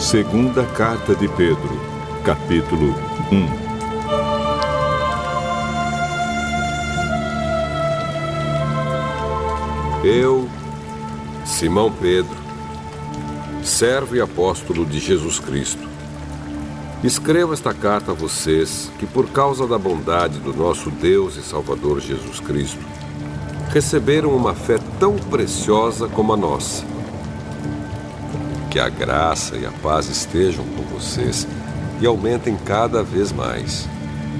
Segunda Carta de Pedro, capítulo 1. Eu, Simão Pedro, servo e apóstolo de Jesus Cristo, escrevo esta carta a vocês que, por causa da bondade do nosso Deus e Salvador Jesus Cristo, receberam uma fé tão preciosa como a nossa. Que a graça e a paz estejam com vocês e aumentem cada vez mais,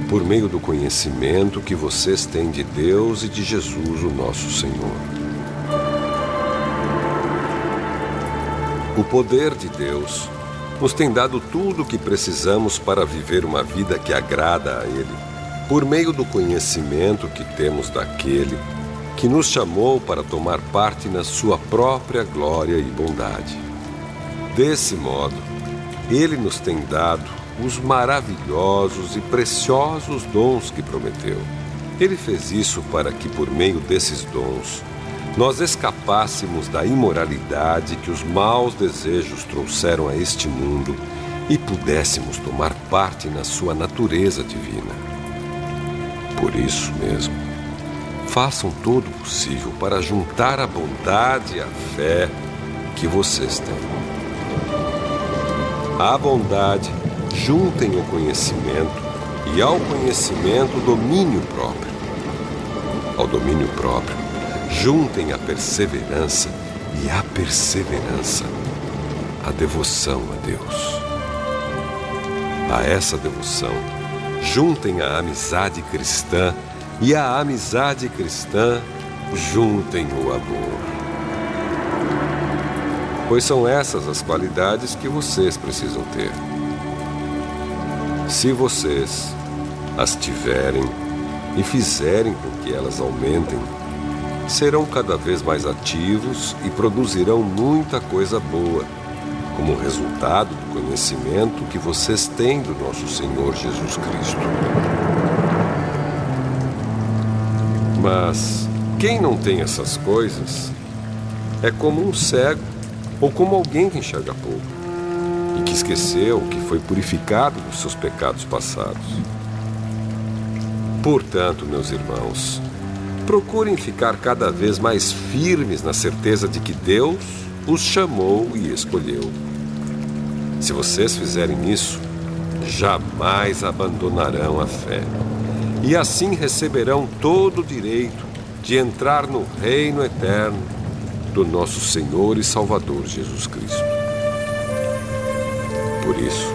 por meio do conhecimento que vocês têm de Deus e de Jesus, o nosso Senhor. O poder de Deus nos tem dado tudo o que precisamos para viver uma vida que agrada a Ele, por meio do conhecimento que temos daquele que nos chamou para tomar parte na sua própria glória e bondade. Desse modo, Ele nos tem dado os maravilhosos e preciosos dons que prometeu. Ele fez isso para que, por meio desses dons, nós escapássemos da imoralidade que os maus desejos trouxeram a este mundo e pudéssemos tomar parte na sua natureza divina. Por isso mesmo, façam todo o possível para juntar a bondade e a fé que vocês têm. À bondade, juntem o conhecimento e ao conhecimento o domínio próprio. Ao domínio próprio, juntem a perseverança e à perseverança, a devoção a Deus. A essa devoção, juntem a amizade cristã e à amizade cristã, juntem o amor. Pois são essas as qualidades que vocês precisam ter. Se vocês as tiverem e fizerem com que elas aumentem, serão cada vez mais ativos e produzirão muita coisa boa, como resultado do conhecimento que vocês têm do nosso Senhor Jesus Cristo. Mas quem não tem essas coisas é como um cego ou como alguém que enxerga pouco e que esqueceu que foi purificado dos seus pecados passados. Portanto, meus irmãos, procurem ficar cada vez mais firmes na certeza de que Deus os chamou e escolheu. Se vocês fizerem isso, jamais abandonarão a fé, e assim receberão todo o direito de entrar no reino eterno do nosso Senhor e Salvador Jesus Cristo. Por isso,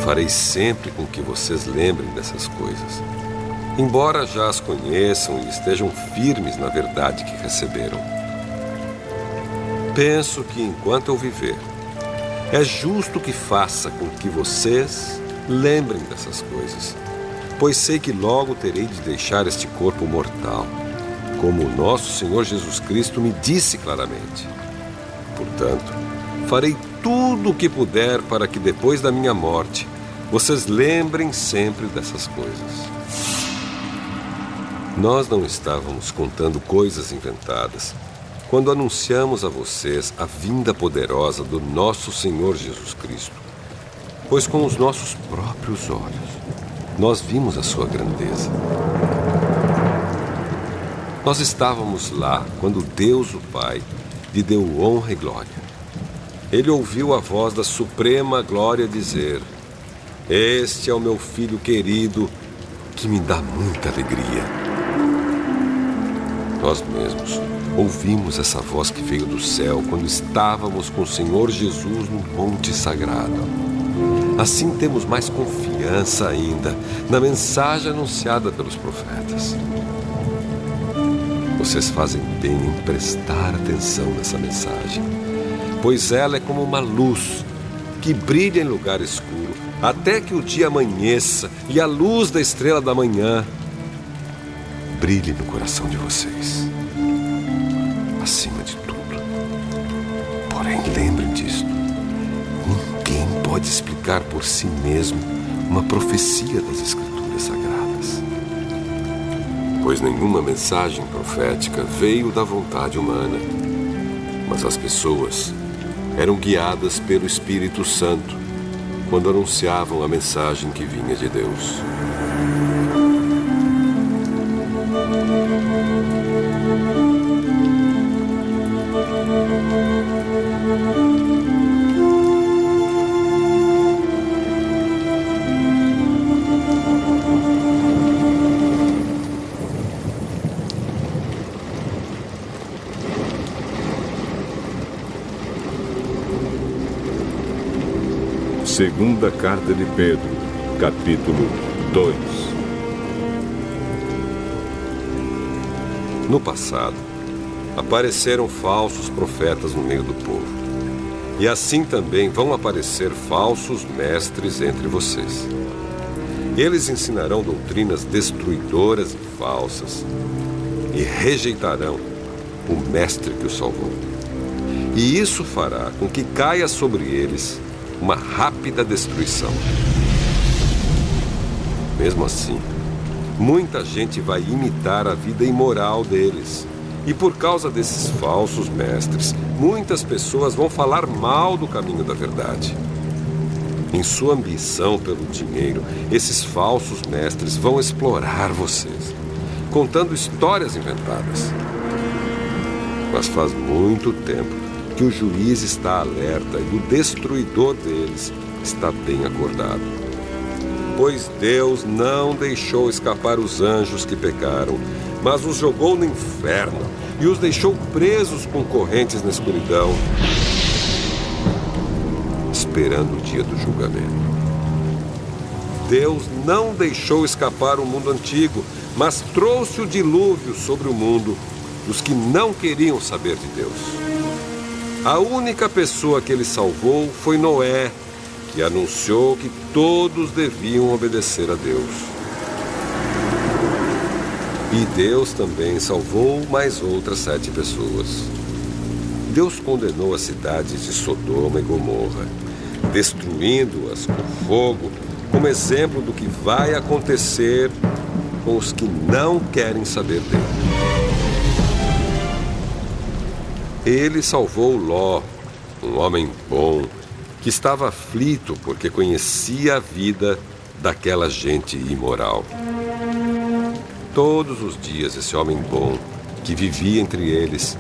farei sempre com que vocês lembrem dessas coisas, embora já as conheçam e estejam firmes na verdade que receberam. Penso que, enquanto eu viver, é justo que faça com que vocês lembrem dessas coisas, pois sei que logo terei de deixar este corpo mortal, como o nosso Senhor Jesus Cristo me disse claramente. Portanto, farei tudo o que puder para que depois da minha morte, vocês lembrem sempre dessas coisas. Nós não estávamos contando coisas inventadas quando anunciamos a vocês a vinda poderosa do nosso Senhor Jesus Cristo, pois com os nossos próprios olhos nós vimos a sua grandeza. Nós estávamos lá quando Deus, o Pai, lhe deu honra e glória. Ele ouviu a voz da suprema glória dizer: "Este é o meu filho querido, que me dá muita alegria." Nós mesmos ouvimos essa voz que veio do céu quando estávamos com o Senhor Jesus no Monte Sagrado. Assim temos mais confiança ainda na mensagem anunciada pelos profetas. Vocês fazem bem em prestar atenção nessa mensagem, pois ela é como uma luz que brilha em lugar escuro até que o dia amanheça e a luz da estrela da manhã brilhe no coração de vocês. Acima de tudo, porém, lembrem disto: ninguém pode explicar por si mesmo uma profecia das Escrituras Sagradas, pois nenhuma mensagem profética veio da vontade humana, mas as pessoas eram guiadas pelo Espírito Santo quando anunciavam a mensagem que vinha de Deus. Segunda carta de Pedro, capítulo 2. No passado, apareceram falsos profetas no meio do povo. E assim também vão aparecer falsos mestres entre vocês. Eles ensinarão doutrinas destruidoras e falsas e rejeitarão o mestre que os salvou. E isso fará com que caia sobre eles uma rápida destruição. Mesmo assim, muita gente vai imitar a vida imoral deles. E por causa desses falsos mestres, muitas pessoas vão falar mal do caminho da verdade. Em sua ambição pelo dinheiro, esses falsos mestres vão explorar vocês, contando histórias inventadas. Mas faz muito tempo que o juiz está alerta e o destruidor deles está bem acordado. Pois Deus não deixou escapar os anjos que pecaram, mas os jogou no inferno e os deixou presos com correntes na escuridão, esperando o dia do julgamento. Deus não deixou escapar o mundo antigo, mas trouxe o dilúvio sobre o mundo dos que não queriam saber de Deus. A única pessoa que ele salvou foi Noé, que anunciou que todos deviam obedecer a Deus. E Deus também salvou mais outras 7 pessoas. Deus condenou as cidades de Sodoma e Gomorra, destruindo-as com fogo, como exemplo do que vai acontecer com os que não querem saber dele. Ele salvou Ló, um homem bom, que estava aflito porque conhecia a vida daquela gente imoral. Todos os dias esse homem bom, que vivia entre eles,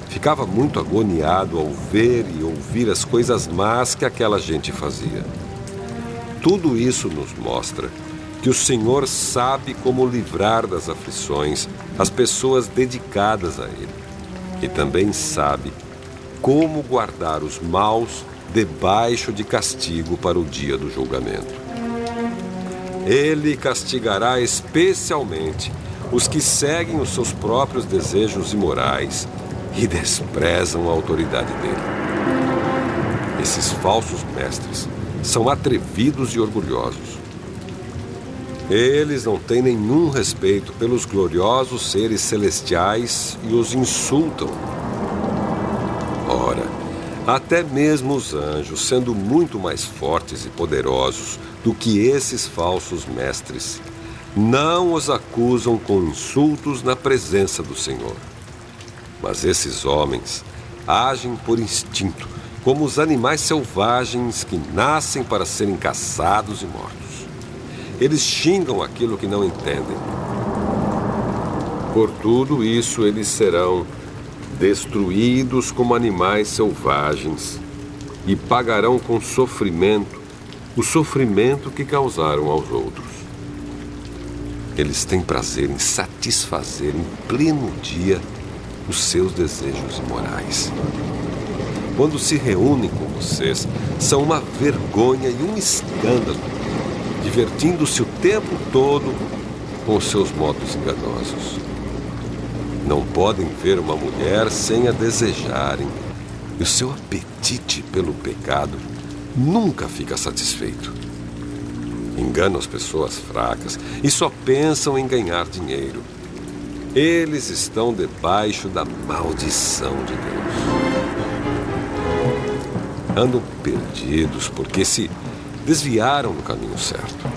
ficava muito agoniado ao ver e ouvir as coisas más que aquela gente fazia. Tudo isso nos mostra que o Senhor sabe como livrar das aflições as pessoas dedicadas a Ele. E também sabe como guardar os maus debaixo de castigo para o dia do julgamento. Ele castigará especialmente os que seguem os seus próprios desejos imorais e desprezam a autoridade dele. Esses falsos mestres são atrevidos e orgulhosos. Eles não têm nenhum respeito pelos gloriosos seres celestiais e os insultam. Ora, até mesmo os anjos, sendo muito mais fortes e poderosos do que esses falsos mestres, não os acusam com insultos na presença do Senhor. Mas esses homens agem por instinto, como os animais selvagens que nascem para serem caçados e mortos. Eles xingam aquilo que não entendem. Por tudo isso, eles serão destruídos como animais selvagens e pagarão com sofrimento o sofrimento que causaram aos outros. Eles têm prazer em satisfazer em pleno dia os seus desejos imorais. Quando se reúnem com vocês, são uma vergonha e um escândalo, divertindo-se o tempo todo com os seus modos enganosos. Não podem ver uma mulher sem a desejarem, e o seu apetite pelo pecado nunca fica satisfeito. Enganam as pessoas fracas e só pensam em ganhar dinheiro. Eles estão debaixo da maldição de Deus. Andam perdidos porque se desviaram do caminho certo.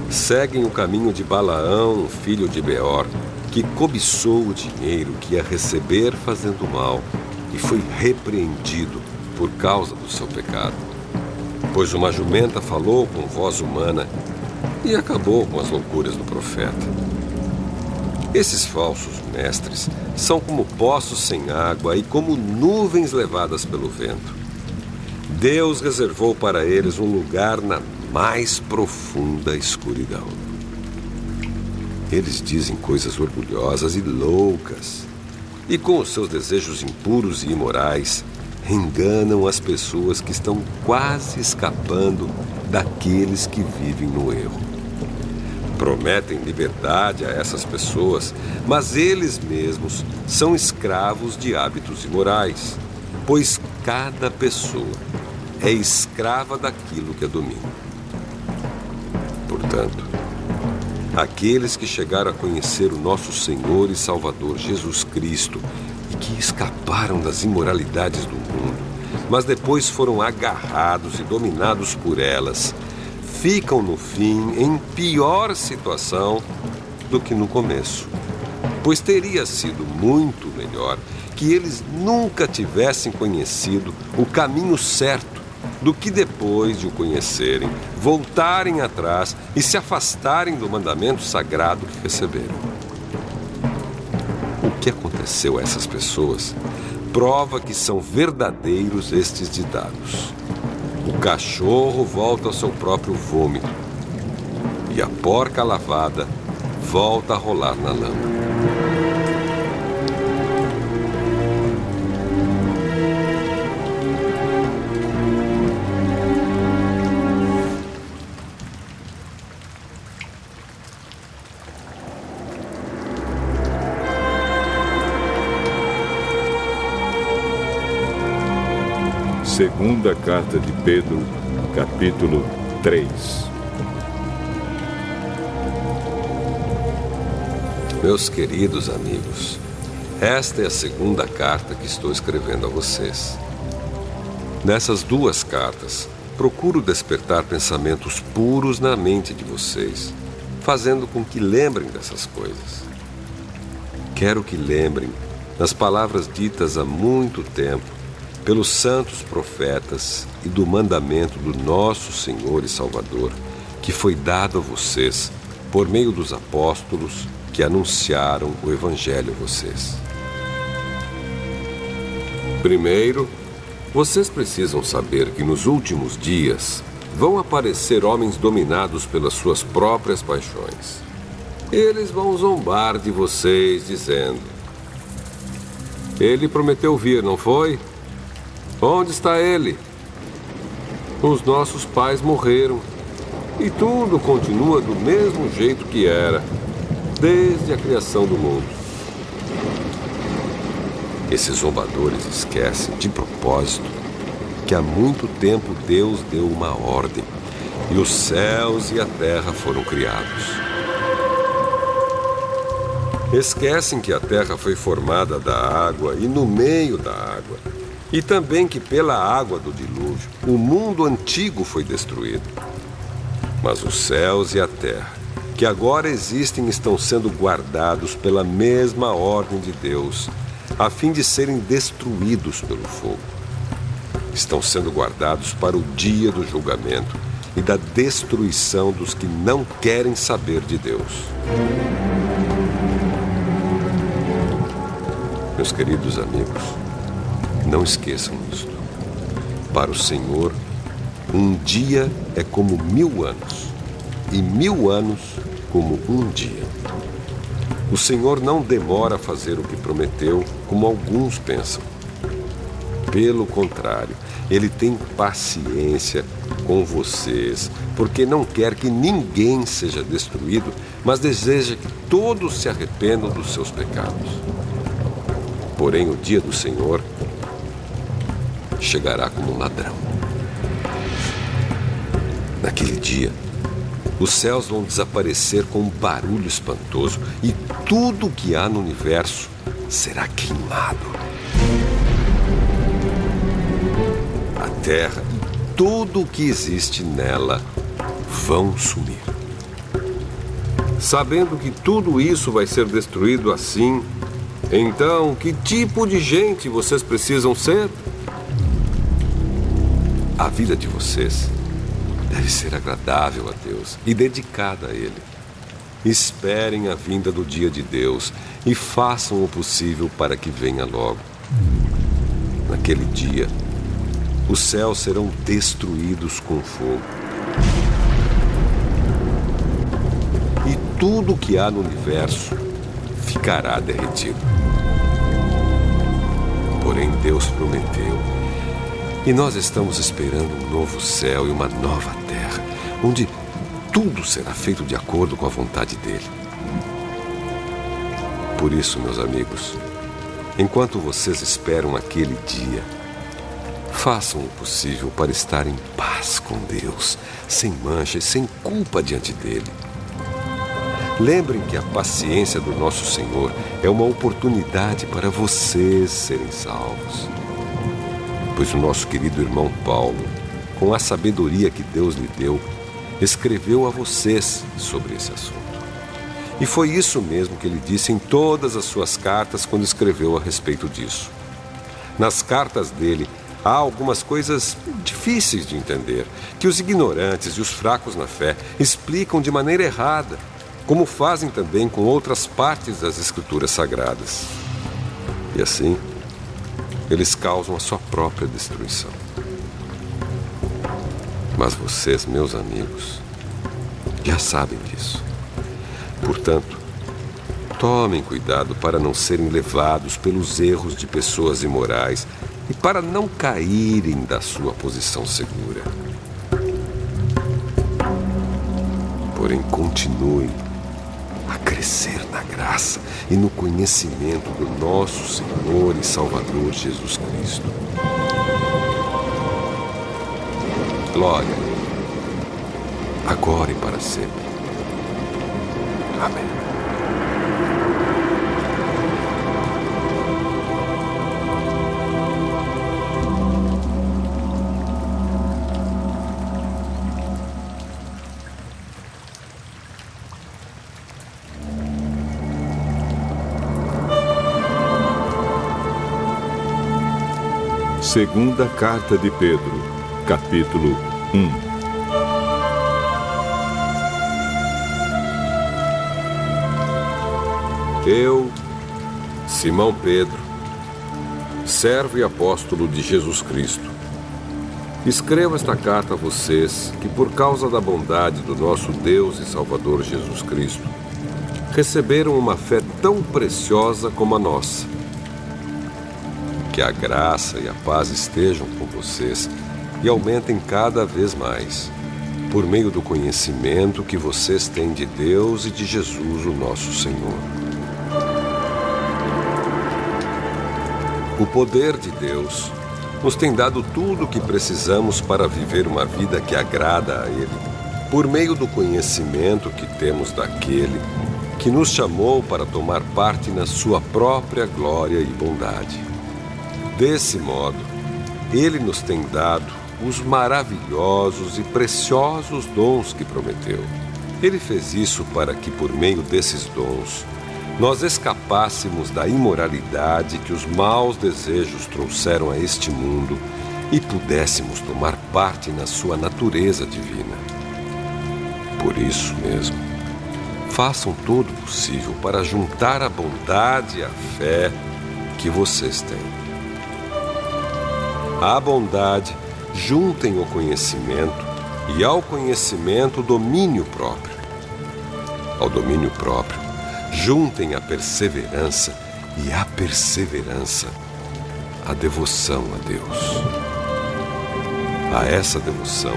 Seguem o caminho de Balaão, filho de Beor, que cobiçou o dinheiro que ia receber fazendo mal e foi repreendido por causa do seu pecado. Pois uma jumenta falou com voz humana e acabou com as loucuras do profeta. Esses falsos mestres são como poços sem água e como nuvens levadas pelo vento. Deus reservou para eles um lugar na mais profunda escuridão. Eles dizem coisas orgulhosas e loucas, e com os seus desejos impuros e imorais, enganam as pessoas que estão quase escapando daqueles que vivem no erro. Prometem liberdade a essas pessoas, mas eles mesmos são escravos de hábitos imorais, pois cada pessoa é escrava daquilo que a domina. Portanto, aqueles que chegaram a conhecer o nosso Senhor e Salvador Jesus Cristo e que escaparam das imoralidades do mundo, mas depois foram agarrados e dominados por elas, ficam no fim em pior situação do que no começo, pois teria sido muito melhor que eles nunca tivessem conhecido o caminho certo do que depois de o conhecerem, voltarem atrás e se afastarem do mandamento sagrado que receberam. O que aconteceu a essas pessoas prova que são verdadeiros estes ditados. O cachorro volta ao seu próprio vômito e a porca lavada volta a rolar na lama. Segunda carta de Pedro, capítulo 3. Meus queridos amigos, esta é a segunda carta que estou escrevendo a vocês. Nessas duas cartas, procuro despertar pensamentos puros na mente de vocês, fazendo com que lembrem dessas coisas. Quero que lembrem das palavras ditas há muito tempo pelos santos profetas e do mandamento do nosso Senhor e Salvador, que foi dado a vocês por meio dos apóstolos que anunciaram o Evangelho a vocês. Primeiro, vocês precisam saber que nos últimos dias vão aparecer homens dominados pelas suas próprias paixões. Eles vão zombar de vocês, dizendo: Ele prometeu vir, não foi? Onde está ele? Os nossos pais morreram e tudo continua do mesmo jeito que era, desde a criação do mundo. Esses zombadores esquecem, de propósito, que há muito tempo Deus deu uma ordem e os céus e a terra foram criados. Esquecem que a terra foi formada da água e no meio da água, e também que pela água do dilúvio o mundo antigo foi destruído. Mas os céus e a terra, que agora existem, estão sendo guardados pela mesma ordem de Deus, a fim de serem destruídos pelo fogo. Estão sendo guardados para o dia do julgamento e da destruição dos que não querem saber de Deus. Meus queridos amigos, não esqueçam isto. Para o Senhor, um dia é como 1000 anos, e 1000 anos como um dia. O Senhor não demora a fazer o que prometeu, como alguns pensam. Pelo contrário, Ele tem paciência com vocês, porque não quer que ninguém seja destruído, mas deseja que todos se arrependam dos seus pecados. Porém, o dia do Senhor chegará como um ladrão. Naquele dia, os céus vão desaparecer com um barulho espantoso e tudo o que há no universo será queimado. A terra e tudo o que existe nela vão sumir. Sabendo que tudo isso vai ser destruído assim, então, que tipo de gente vocês precisam ser? A vida de vocês deve ser agradável a Deus e dedicada a Ele. Esperem a vinda do dia de Deus e façam o possível para que venha logo. Naquele dia, os céus serão destruídos com fogo. E tudo que há no universo ficará derretido. Porém, Deus prometeu. E nós estamos esperando um novo céu e uma nova terra, onde tudo será feito de acordo com a vontade dele. Por isso, meus amigos, enquanto vocês esperam aquele dia, façam o possível para estar em paz com Deus, sem mancha e sem culpa diante dele. Lembrem que a paciência do nosso Senhor é uma oportunidade para vocês serem salvos. Pois o nosso querido irmão Paulo, com a sabedoria que Deus lhe deu, escreveu a vocês sobre esse assunto. E foi isso mesmo que ele disse em todas as suas cartas quando escreveu a respeito disso. Nas cartas dele, há algumas coisas difíceis de entender, que os ignorantes e os fracos na fé explicam de maneira errada, como fazem também com outras partes das Escrituras Sagradas. E assim, eles causam a sua própria destruição. Mas vocês, meus amigos, já sabem disso. Portanto, tomem cuidado para não serem levados pelos erros de pessoas imorais e para não caírem da sua posição segura. Porém, continuem a crescer na graça e no conhecimento do nosso Senhor e Salvador Jesus Cristo. Glória a Ele, agora e para sempre. Amém. Segunda Carta de Pedro, capítulo 1. Eu, Simão Pedro, servo e apóstolo de Jesus Cristo, escrevo esta carta a vocês que, por causa da bondade do nosso Deus e Salvador Jesus Cristo, receberam uma fé tão preciosa como a nossa. Que a graça e a paz estejam com vocês e aumentem cada vez mais, por meio do conhecimento que vocês têm de Deus e de Jesus, o nosso Senhor. O poder de Deus nos tem dado tudo o que precisamos para viver uma vida que agrada a Ele, por meio do conhecimento que temos daquele que nos chamou para tomar parte na sua própria glória e bondade. Desse modo, Ele nos tem dado os maravilhosos e preciosos dons que prometeu. Ele fez isso para que, por meio desses dons, nós escapássemos da imoralidade que os maus desejos trouxeram a este mundo e pudéssemos tomar parte na sua natureza divina. Por isso mesmo, façam todo o possível para juntar a bondade e a fé que vocês têm. À bondade, juntem o conhecimento e ao conhecimento o domínio próprio. Ao domínio próprio, juntem a perseverança e à perseverança, a devoção a Deus. A essa devoção,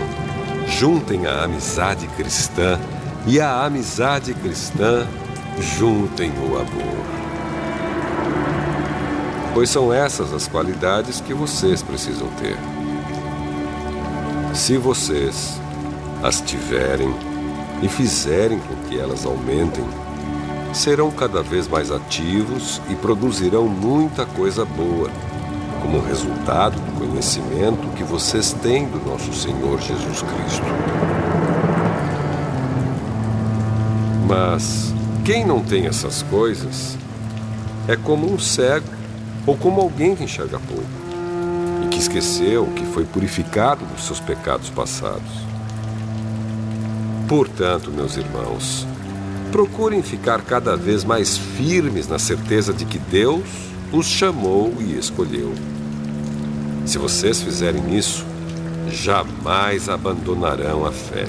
juntem a amizade cristã e à amizade cristã, juntem o amor. Pois são essas as qualidades que vocês precisam ter. Se vocês as tiverem e fizerem com que elas aumentem, serão cada vez mais ativos e produzirão muita coisa boa, como resultado do conhecimento que vocês têm do nosso Senhor Jesus Cristo. Mas quem não tem essas coisas é como um cego ou como alguém que enxerga pouco e que esqueceu que foi purificado dos seus pecados passados. Portanto, meus irmãos, procurem ficar cada vez mais firmes na certeza de que Deus os chamou e escolheu. Se vocês fizerem isso, jamais abandonarão a fé.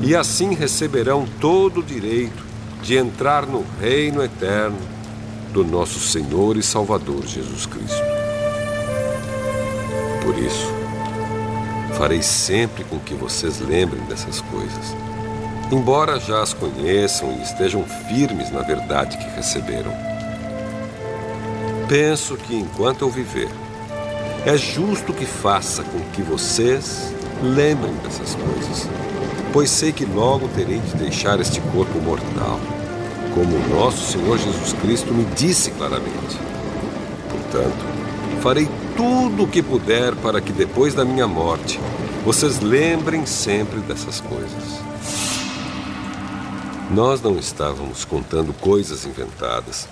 E assim receberão todo o direito de entrar no reino eterno do nosso Senhor e Salvador Jesus Cristo. Por isso, farei sempre com que vocês lembrem dessas coisas, embora já as conheçam e estejam firmes na verdade que receberam. Penso que enquanto eu viver, é justo que faça com que vocês lembrem dessas coisas, pois sei que logo terei de deixar este corpo mortal, como o nosso Senhor Jesus Cristo me disse claramente. Portanto, farei tudo o que puder para que depois da minha morte, vocês lembrem sempre dessas coisas. Nós não estávamos contando coisas inventadas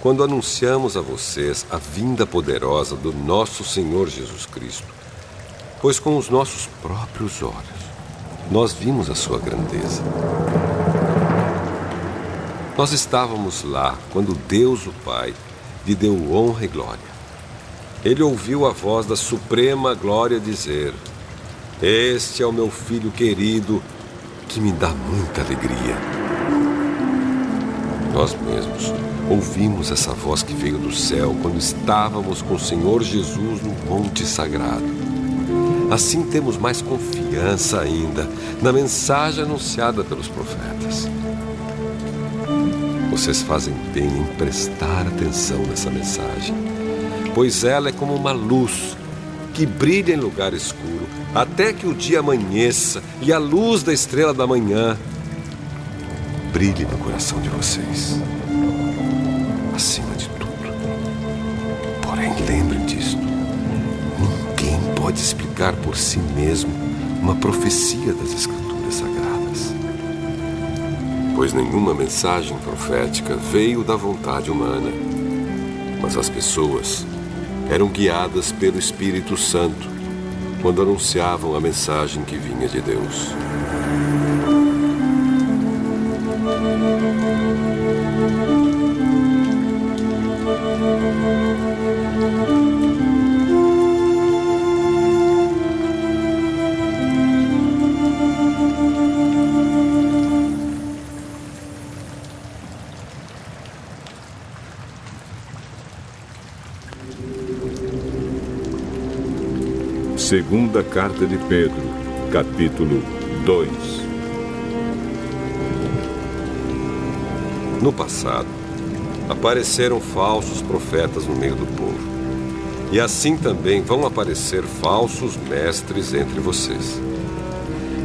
quando anunciamos a vocês a vinda poderosa do nosso Senhor Jesus Cristo, pois com os nossos próprios olhos nós vimos a sua grandeza. Nós estávamos lá quando Deus, o Pai, lhe deu honra e glória. Ele ouviu a voz da suprema glória dizer: "Este é o meu filho querido, que me dá muita alegria." Nós mesmos ouvimos essa voz que veio do céu quando estávamos com o Senhor Jesus no Monte Sagrado. Assim temos mais confiança ainda na mensagem anunciada pelos profetas. Vocês fazem bem em prestar atenção nessa mensagem, pois ela é como uma luz que brilha em lugar escuro até que o dia amanheça e a luz da estrela da manhã brilhe no coração de vocês. Acima de tudo, porém, lembrem disto: ninguém pode explicar por si mesmo uma profecia das Escrituras Sagradas, pois nenhuma mensagem profética veio da vontade humana, mas as pessoas eram guiadas pelo Espírito Santo quando anunciavam a mensagem que vinha de Deus. Segunda Carta de Pedro, capítulo 2. No passado, apareceram falsos profetas no meio do povo. E assim também vão aparecer falsos mestres entre vocês.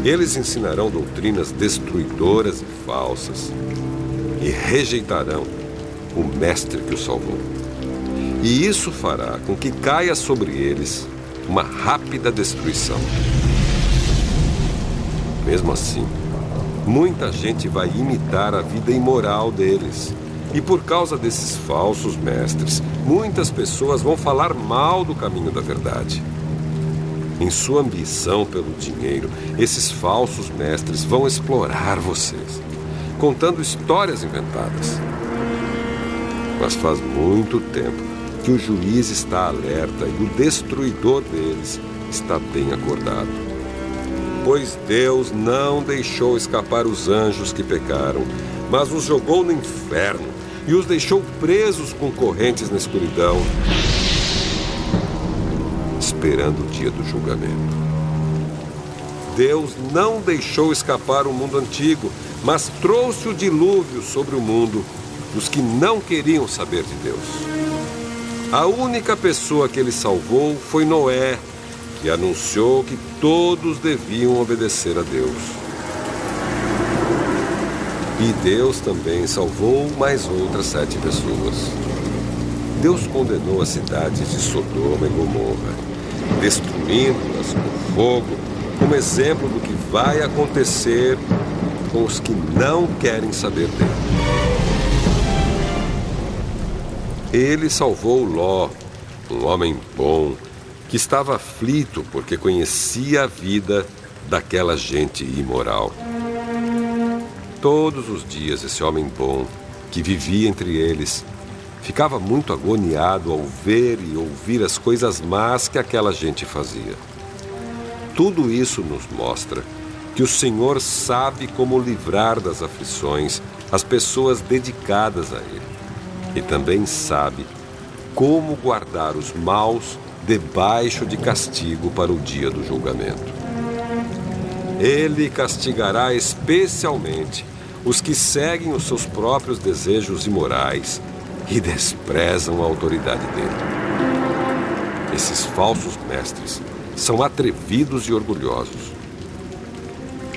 Eles ensinarão doutrinas destruidoras e falsas e rejeitarão o mestre que os salvou. E isso fará com que caia sobre eles uma rápida destruição. Mesmo assim, muita gente vai imitar a vida imoral deles. E por causa desses falsos mestres, muitas pessoas vão falar mal do caminho da verdade. Em sua ambição pelo dinheiro, esses falsos mestres vão explorar vocês, contando histórias inventadas. Mas faz muito tempo que o juiz está alerta e o destruidor deles está bem acordado. Pois Deus não deixou escapar os anjos que pecaram, mas os jogou no inferno e os deixou presos com correntes na escuridão, esperando o dia do julgamento. Deus não deixou escapar o mundo antigo, mas trouxe o dilúvio sobre o mundo dos que não queriam saber de Deus. A única pessoa que ele salvou foi Noé, que anunciou que todos deviam obedecer a Deus. E Deus também salvou mais outras 7 pessoas. Deus condenou as cidades de Sodoma e Gomorra, destruindo-as com fogo, como exemplo do que vai acontecer com os que não querem saber dele. Ele salvou Ló, um homem bom, que estava aflito porque conhecia a vida daquela gente imoral. Todos os dias esse homem bom, que vivia entre eles, ficava muito agoniado ao ver e ouvir as coisas más que aquela gente fazia. Tudo isso nos mostra que o Senhor sabe como livrar das aflições as pessoas dedicadas a Ele. E também sabe como guardar os maus debaixo de castigo para o dia do julgamento. Ele castigará especialmente os que seguem os seus próprios desejos imorais e desprezam a autoridade dele. Esses falsos mestres são atrevidos e orgulhosos.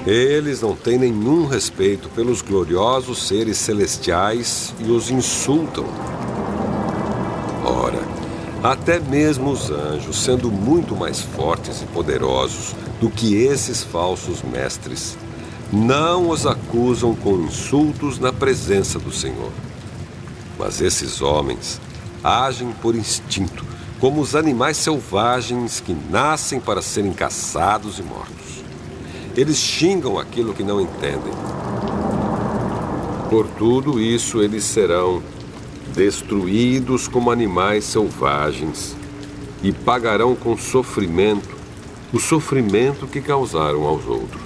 Eles não têm nenhum respeito pelos gloriosos seres celestiais e os insultam. Ora, até mesmo os anjos, sendo muito mais fortes e poderosos do que esses falsos mestres, não os acusam com insultos na presença do Senhor. Mas esses homens agem por instinto, como os animais selvagens que nascem para serem caçados e mortos. Eles xingam aquilo que não entendem. Por tudo isso, eles serão destruídos como animais selvagens e pagarão com sofrimento o sofrimento que causaram aos outros.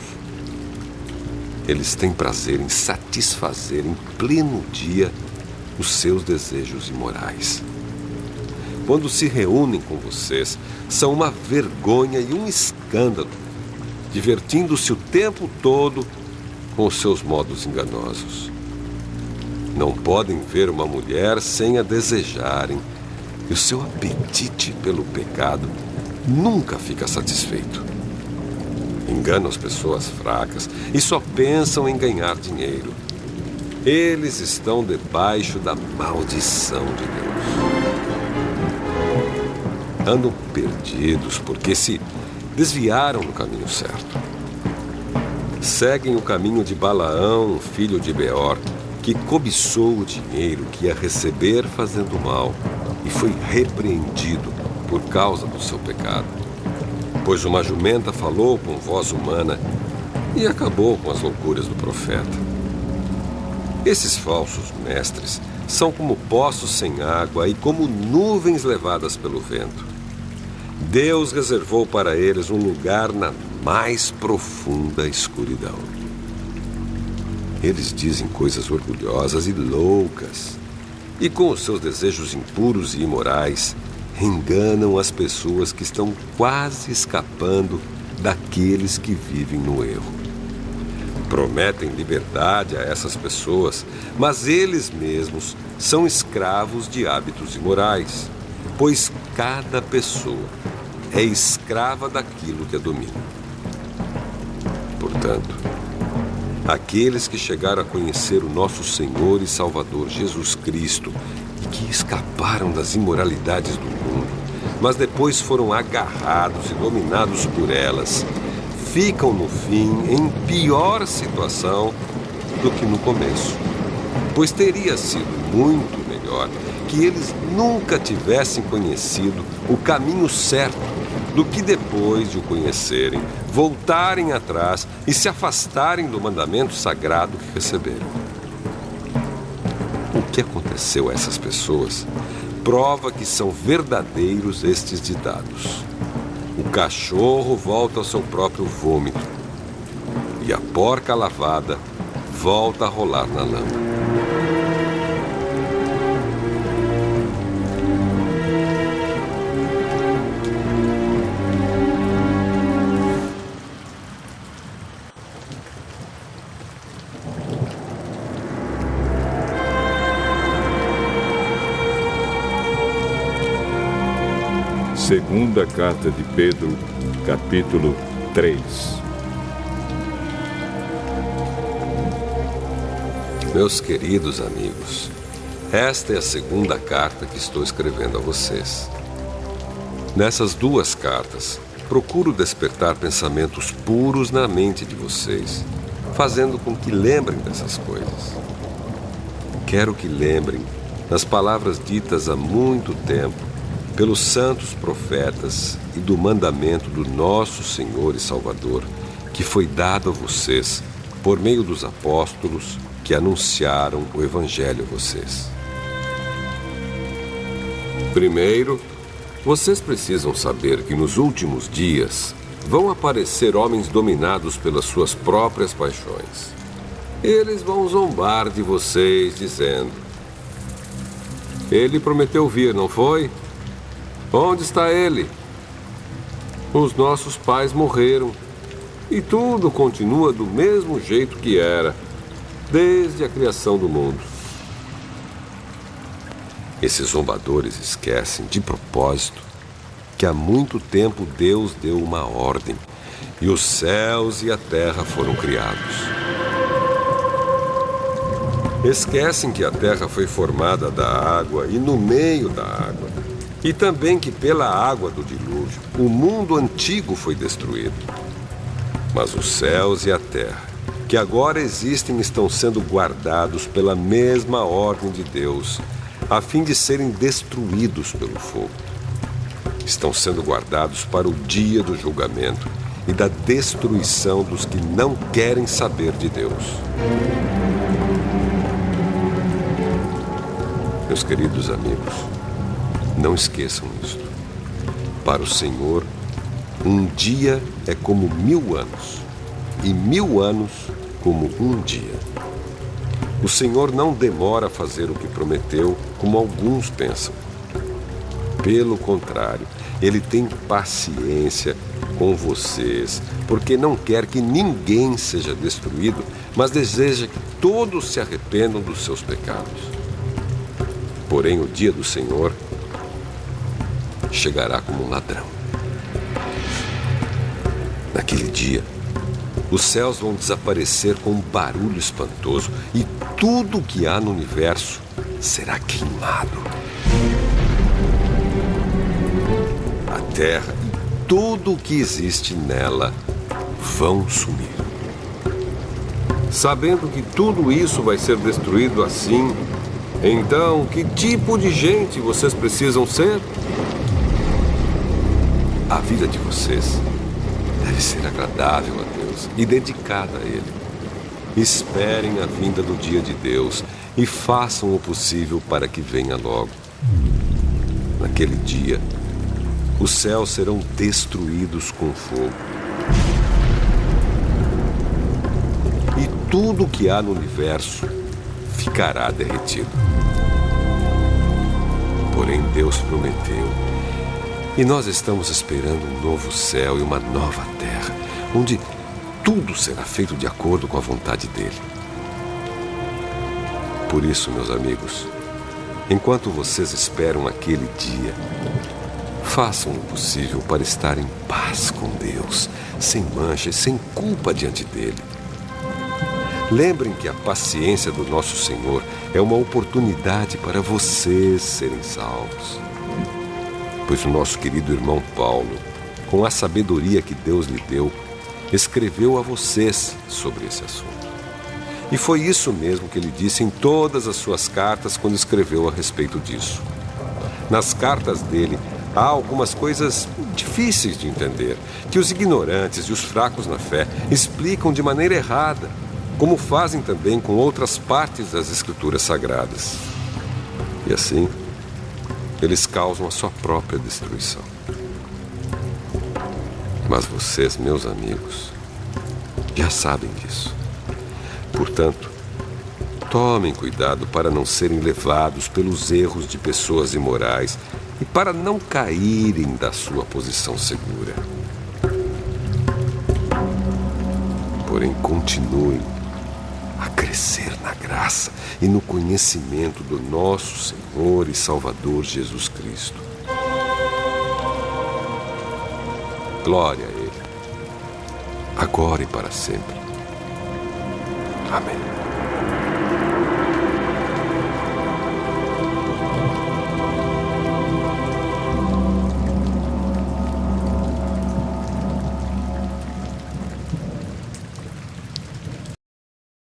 Eles têm prazer em satisfazer em pleno dia os seus desejos imorais. Quando se reúnem com vocês, são uma vergonha e um escândalo, divertindo-se o tempo todo com os seus modos enganosos. Não podem ver uma mulher sem a desejarem, e o seu apetite pelo pecado nunca fica satisfeito. Enganam as pessoas fracas e só pensam em ganhar dinheiro. Eles estão debaixo da maldição de Deus. Andam perdidos porque se desviaram do caminho certo. Seguem o caminho de Balaão, filho de Beor, que cobiçou o dinheiro que ia receber fazendo mal e foi repreendido por causa do seu pecado. Pois uma jumenta falou com voz humana e acabou com as loucuras do profeta. Esses falsos mestres são como poços sem água e como nuvens levadas pelo vento. Deus reservou para eles um lugar na mais profunda escuridão. Eles dizem coisas orgulhosas e loucas, e com os seus desejos impuros e imorais, enganam as pessoas que estão quase escapando daqueles que vivem no erro. Prometem liberdade a essas pessoas, mas eles mesmos são escravos de hábitos imorais, pois cada pessoa é escrava daquilo que a domina. Portanto, aqueles que chegaram a conhecer o nosso Senhor e Salvador Jesus Cristo e que escaparam das imoralidades do mundo, mas depois foram agarrados e dominados por elas, ficam no fim em pior situação do que no começo, pois teria sido muito melhor que eles nunca tivessem conhecido o caminho certo do que depois de o conhecerem, voltarem atrás e se afastarem do mandamento sagrado que receberam. O que aconteceu a essas pessoas prova que são verdadeiros estes ditados. O cachorro volta ao seu próprio vômito e a porca lavada volta a rolar na lama. Segunda carta de Pedro, capítulo 3. Meus queridos amigos, esta é a segunda carta que estou escrevendo a vocês. Nessas duas cartas, procuro despertar pensamentos puros na mente de vocês, fazendo com que lembrem dessas coisas. Quero que lembrem das palavras ditas há muito tempo pelos santos profetas e do mandamento do nosso Senhor e Salvador, que foi dado a vocês por meio dos apóstolos que anunciaram o Evangelho a vocês. Primeiro, vocês precisam saber que nos últimos dias vão aparecer homens dominados pelas suas próprias paixões. Eles vão zombar de vocês, dizendo: ele prometeu vir, não foi? Onde está ele? Os nossos pais morreram e tudo continua do mesmo jeito que era, desde a criação do mundo. Esses zombadores esquecem, de propósito, que há muito tempo Deus deu uma ordem e os céus e a terra foram criados. Esquecem que a terra foi formada da água e no meio da água, e também que pela água do dilúvio o mundo antigo foi destruído. Mas os céus e a terra, que agora existem, estão sendo guardados pela mesma ordem de Deus, a fim de serem destruídos pelo fogo. Estão sendo guardados para o dia do julgamento e da destruição dos que não querem saber de Deus. Meus queridos amigos, não esqueçam isto. Para o Senhor, um dia é como 1000 anos, e 1000 anos como um dia. O Senhor não demora a fazer o que prometeu, como alguns pensam. Pelo contrário, Ele tem paciência com vocês, porque não quer que ninguém seja destruído, mas deseja que todos se arrependam dos seus pecados. Porém, o dia do Senhor chegará como um ladrão. Naquele dia, os céus vão desaparecer com um barulho espantoso e tudo o que há no universo será queimado. A terra e tudo o que existe nela vão sumir. Sabendo que tudo isso vai ser destruído assim, então, que tipo de gente vocês precisam ser? A vida de vocês deve ser agradável a Deus e dedicada a Ele. Esperem a vinda do dia de Deus e façam o possível para que venha logo. Naquele dia, os céus serão destruídos com fogo. E tudo o que há no universo ficará derretido. Porém, Deus prometeu, e nós estamos esperando um novo céu e uma nova terra, onde tudo será feito de acordo com a vontade dele. Por isso, meus amigos, enquanto vocês esperam aquele dia, façam o possível para estar em paz com Deus, sem mancha e sem culpa diante dele. Lembrem que a paciência do nosso Senhor é uma oportunidade para vocês serem salvos. Pois o nosso querido irmão Paulo, com a sabedoria que Deus lhe deu, escreveu a vocês sobre esse assunto. E foi isso mesmo que ele disse em todas as suas cartas quando escreveu a respeito disso. Nas cartas dele, há algumas coisas difíceis de entender, que os ignorantes e os fracos na fé explicam de maneira errada, como fazem também com outras partes das Escrituras Sagradas. E assim, eles causam a sua própria destruição. Mas vocês, meus amigos, já sabem disso. Portanto, tomem cuidado para não serem levados pelos erros de pessoas imorais e para não caírem da sua posição segura. Porém, continuem a crescer na graça e no conhecimento do nosso Senhor e Salvador Jesus Cristo. Glória a Ele, agora e para sempre. Amém.